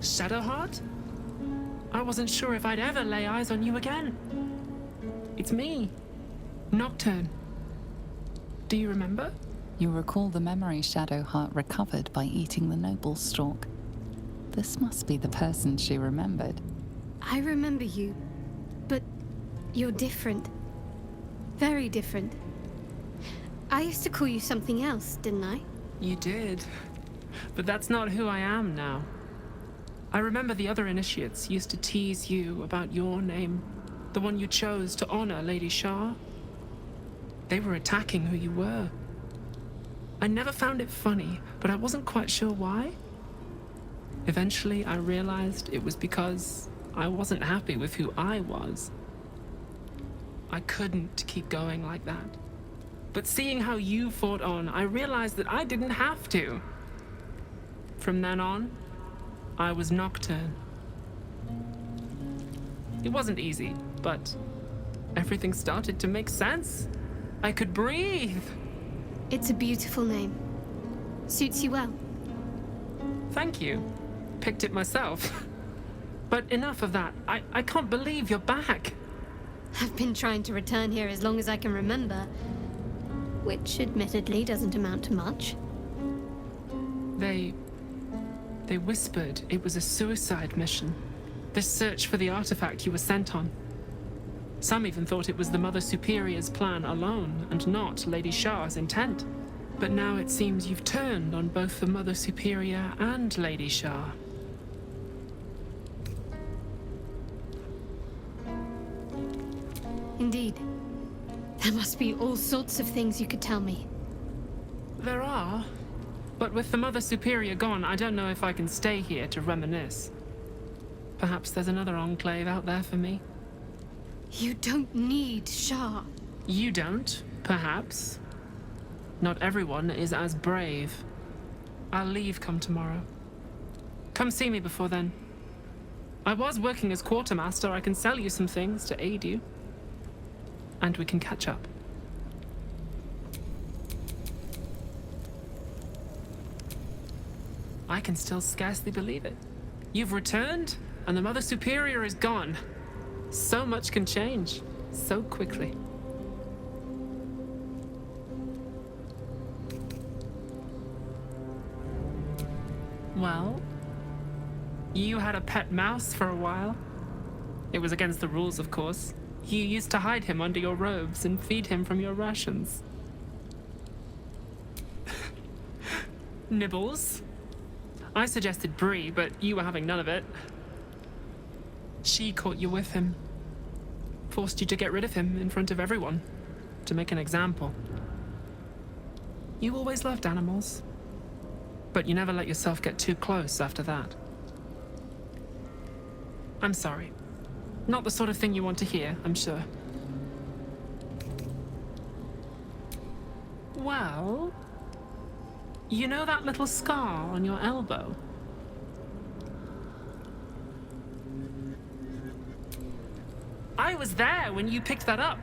Shadowheart? I wasn't sure if I'd ever lay eyes on you again. It's me, Nocturne. Do you remember? You recall the memory Shadowheart recovered by eating the noble stalk. This must be the person she remembered. I remember you, but you're different. Very different. I used to call you something else, didn't I? You did. But that's not who I am now. I remember the other initiates used to tease you about your name, the one you chose to honor Lady Shah. They were attacking who you were. I never found it funny, but I wasn't quite sure why. Eventually, I realized it was because I wasn't happy with who I was. I couldn't keep going like that. But seeing how you fought on, I realized that I didn't have to. From then on, I was Nocturne. It wasn't easy, but everything started to make sense. I could breathe. It's a beautiful name. Suits you well. Thank you. Picked it myself. But enough of that. I can't believe you're back. I've been trying to return here as long as I can remember, which admittedly doesn't amount to much. They whispered it was a suicide mission. This search for the artifact you were sent on. Some even thought it was the Mother Superior's plan alone, and not Lady Shah's intent. But now it seems you've turned on both the Mother Superior and Lady Shah. Indeed. There must be all sorts of things you could tell me. There are. But with the Mother Superior gone, I don't know if I can stay here to reminisce. Perhaps there's another enclave out there for me. You don't need Shah. You don't, perhaps. Not everyone is as brave. I'll leave come tomorrow. Come see me before then. I was working as quartermaster. I can sell you some things to aid you. And we can catch up. I can still scarcely believe it. You've returned, and the Mother Superior is gone. So much can change, so quickly. Well, you had a pet mouse for a while. It was against the rules, of course. You used to hide him under your robes and feed him from your rations. Nibbles. I suggested Bree, but you were having none of it. She caught you with him. Forced you to get rid of him in front of everyone. To make an example. You always loved animals. But you never let yourself get too close after that. I'm sorry. Not the sort of thing you want to hear, I'm sure. Well... You know that little scar on your elbow? I was there when you picked that up.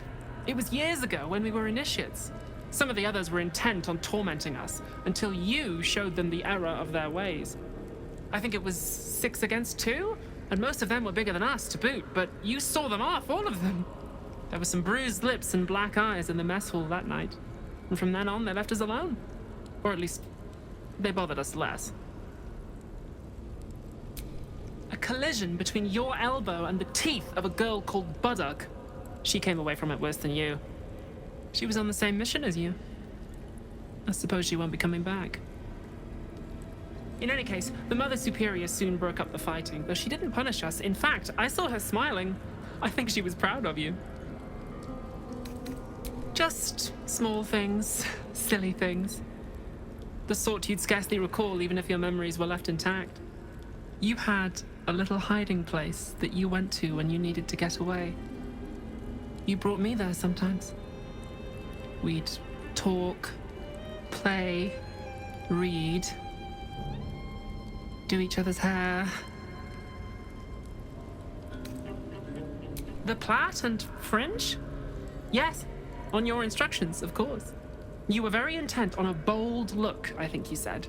It was years ago when we were initiates. Some of the others were intent on tormenting us until you showed them the error of their ways. I think it was 6 against 2, and most of them were bigger than us to boot, but you saw them off, all of them. There were some bruised lips and black eyes in the mess hall that night, and from then on they left us alone. Or at least, they bothered us less. A collision between your elbow and the teeth of a girl called Baldur. She came away from it worse than you. She was on the same mission as you. I suppose she won't be coming back. In any case, the Mother Superior soon broke up the fighting, though she didn't punish us. In fact, I saw her smiling. I think she was proud of you. Just small things, silly things. The sort you'd scarcely recall even if your memories were left intact. You had a little hiding place that you went to when you needed to get away. You brought me there sometimes. We'd talk, play, read, do each other's hair. The plait and fringe? Yes, on your instructions, of course. You were very intent on a bold look, I think you said.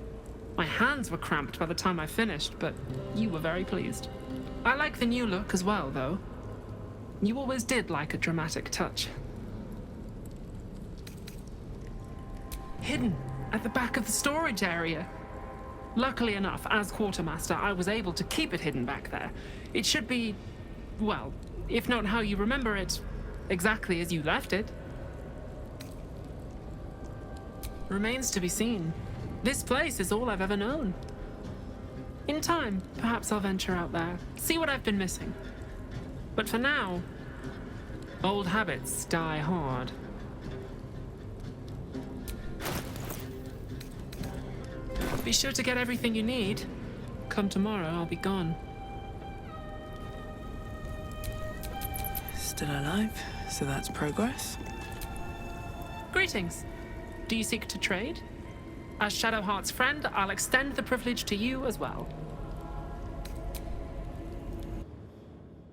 My hands were cramped by the time I finished, but you were very pleased. I like the new look as well, though. You always did like a dramatic touch. Hidden at the back of the storage area. Luckily enough, as quartermaster, I was able to keep it hidden back there. It should be, well, if not how you remember it, exactly as you left it. Remains to be seen. This place is all I've ever known. In time, perhaps I'll venture out there, see what I've been missing. But for now, old habits die hard. Be sure to get everything you need. Come tomorrow, I'll be gone. Still alive, so that's progress. Greetings. Do you seek to trade? As Shadowheart's friend, I'll extend the privilege to you as well.